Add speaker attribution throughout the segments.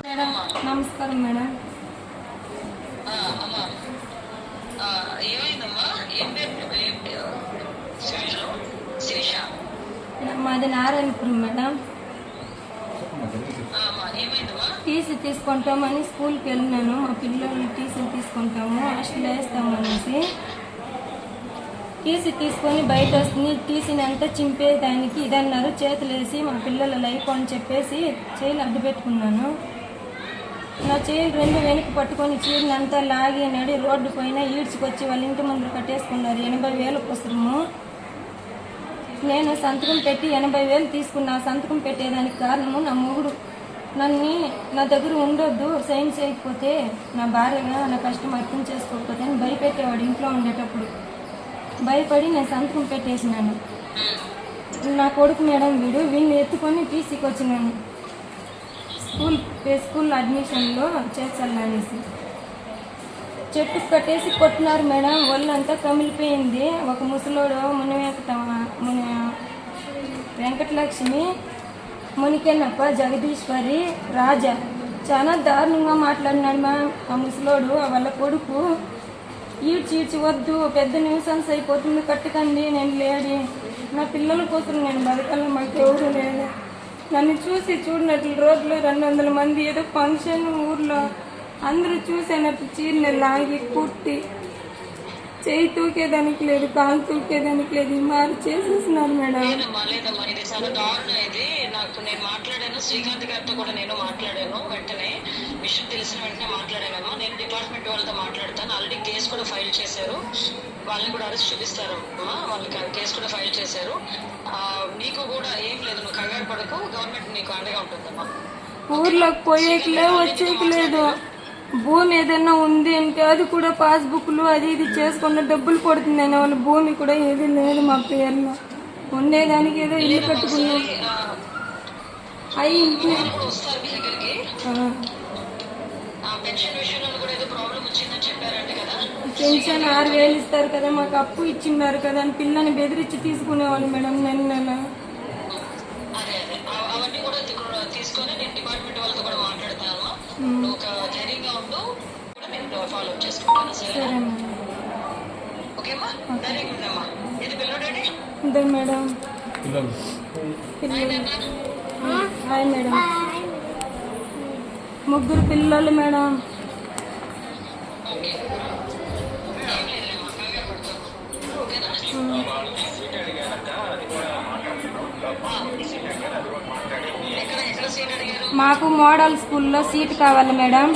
Speaker 1: Madam నమస్కారం madam. మాది Narayanapuram madam. TC తీసుకుంటామని స్కూల్కి వెళ్ళినాను. మా పిల్లలు టీసీ తీసుకుంటాము, హాస్టల్ వేస్తాము అనేసి టీసీ తీసుకొని బయట వస్తుంది. టీసీని అంతా చింపేదానికి ఇదన్నారు. చేతులు వేసి మా పిల్లల లైఫ్ అని చెప్పేసి చేయిలు అడ్డు పెట్టుకున్నాను. నా చేయిలు రెండు వెనక్కి పట్టుకొని చీరని అంతా లాగి నడి రోడ్డు పైన ఈడ్చుకొచ్చి వాళ్ళ ఇంటి ముందు కట్టేసుకున్నారు. 80,000 పుస్తకము. నేను సంతకం పెట్టి 80,000 తీసుకున్నా. సంతకం పెట్టేదానికి కారణము నా మొగుడు నా దగ్గర ఉండొద్దు, సైన్ చేయకపోతే నా భార్యగా నా కష్టం అర్థం చేసుకోకపోతే అని భయపెట్టేవాడు. ఇంట్లో ఉండేటప్పుడు భయపడి నేను సంతకం పెట్టేసినాను. నా కొడుకు మేడం వీడిని ఎత్తుకొని టీసీకి వచ్చినాను. స్కూల్ అడ్మిషన్లో చేర్చాలనేసి చెట్టు కట్టేసి కొట్టినారు మేడం. ఒళ్ళంతా కమిలిపోయింది. ఒక ముసలోడు వెంకటలక్ష్మి, మునికెన్నప్ప, జగదీశ్వరి, రాజా చాలా దారుణంగా మాట్లాడినాడు మ్యామ్. ఆ ముసలోడు వాళ్ళ కొడుకు ఈడ్చి వద్దు, పెద్ద న్యూసెన్స్ అయిపోతుంది, కట్టకండి, నేను లేడి, నా పిల్లల కోసం నేను బతకాల, మాకు ఎవరు లేదు. నన్ను చూడనట్లు రోడ్లో 200 మంది ఏదో ఫంక్షన్ ఊర్లో అందరూ చూసేనట్టు చీరని లాగి కుట్టి చేయి తూకేదానికి లేదు, కాలు తూకేదానికి లేదు, మారు చేసేస్తున్నారు మేడం.
Speaker 2: ఇది చాలా దారుణం. ఇది నేను మాట్లాడాను, శ్రీకాంత్ గారితో కూడా నేను మాట్లాడాను. వెంటనే విషయం తెలిసిన వెంటనే మాట్లాడానమ్మా. నేను డిపార్ట్మెంట్ వాళ్ళతో మాట్లాడతాను. ఆల్రెడీ కేసు కూడా ఫైల్ చేశారు. వాళ్ళని కూడా అరెస్ట్ చూపిస్తారు. వాళ్ళకి కేసు కూడా ఫైల్ చేశారు. నీకు కూడా ఏం లేదు, నువ్వు కంగారు పడకు, గవర్నమెంట్ నీకు అండగా ఉంటుందమ్మా.
Speaker 1: ఊర్లోకి పోయేకి వచ్చేకి లేదు. భూమి ఏదైనా ఉంది అంటే అది కూడా పాస్బుక్లు అది ఇది చేసుకున్న డబ్బులు పడుతుందని వాళ్ళ భూమి కూడా ఏది లేదు మా పేరులో. ఉండేదానికి ఏదో ఇల్లు కట్టుకున్నాం. పెన్షన్ 6,000 ఇస్తారు కదా, మాకు అప్పు ఇచ్చిన్నారు కదా అని పిల్లని బెదిరించి తీసుకునేవాళ్ళు మేడం. నెల మేడం. Hi madam. 3 పిల్లలు మేడం. మాకు మోడల్ స్కూల్లో సీట్ కావాలి మేడం.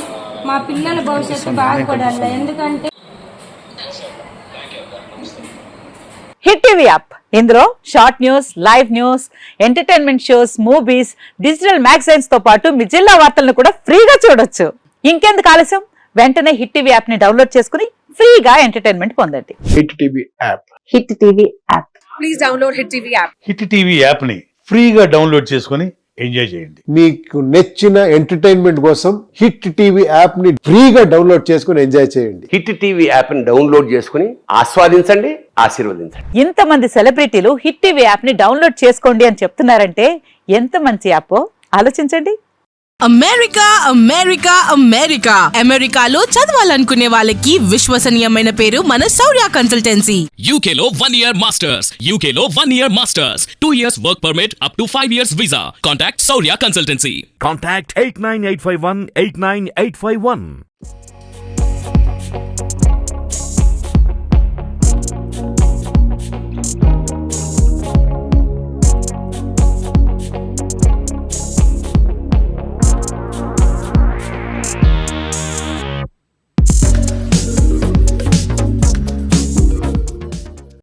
Speaker 1: మా పిల్లల భవిష్యత్తు బాగుపడాలి. ఎందుకంటే
Speaker 3: హిట్ టీవీ యాప్, ఇందులో short news, live news, entertainment shows, movies, digital magazines తో పాటు మీ జిల్లా వార్తలను కూడా ఫ్రీగా చూడొచ్చు. ఇంకెందుకు ఆలస్యం, వెంటనే హిట్ టీవీ యాప్ ని డౌన్లోడ్ చేసుకుని ఫ్రీగా ఎంటర్టైన్మెంట్ పొందండి.
Speaker 4: Hit TV app.
Speaker 3: Hit TV app.
Speaker 5: Please download hit TV app.
Speaker 6: Hit TV app ని ఫ్రీగా డౌన్లోడ్ చేసుకుని ఎంజాయ్ చేయండి.
Speaker 4: మీకు నచ్చిన ఎంటర్టైన్మెంట్ కోసం హిట్ టీవీ యాప్ ని ఫ్రీగా డౌన్లోడ్ చేసుకుని ఎంజాయ్ చేయండి.
Speaker 7: హిట్ టీవీ యాప్ ని డౌన్లోడ్ చేసుకుని ఆస్వాదించండి, ఆశీర్వదించండి.
Speaker 3: ఇంతమంది సెలబ్రిటీలు హిట్ టీవీ యాప్ ని డౌన్లోడ్ చేసుకోండి అని చెప్తున్నారంటే ఎంత మంచి యాప్ ఆలోచించండి.
Speaker 5: అమెరికా అమెరికా అమెరికా అమెరికాలో చదవాలనుకునే వాళ్ళకి విశ్వసనీయమైన పేరు మన శౌర్య కన్సల్టెన్సీ.
Speaker 8: UK లో 1 year masters, UK లో 1 year masters, 2 years work permit up to 5 years visa. Contact Shaurya Consultancy.
Speaker 9: Contact 89851 89851.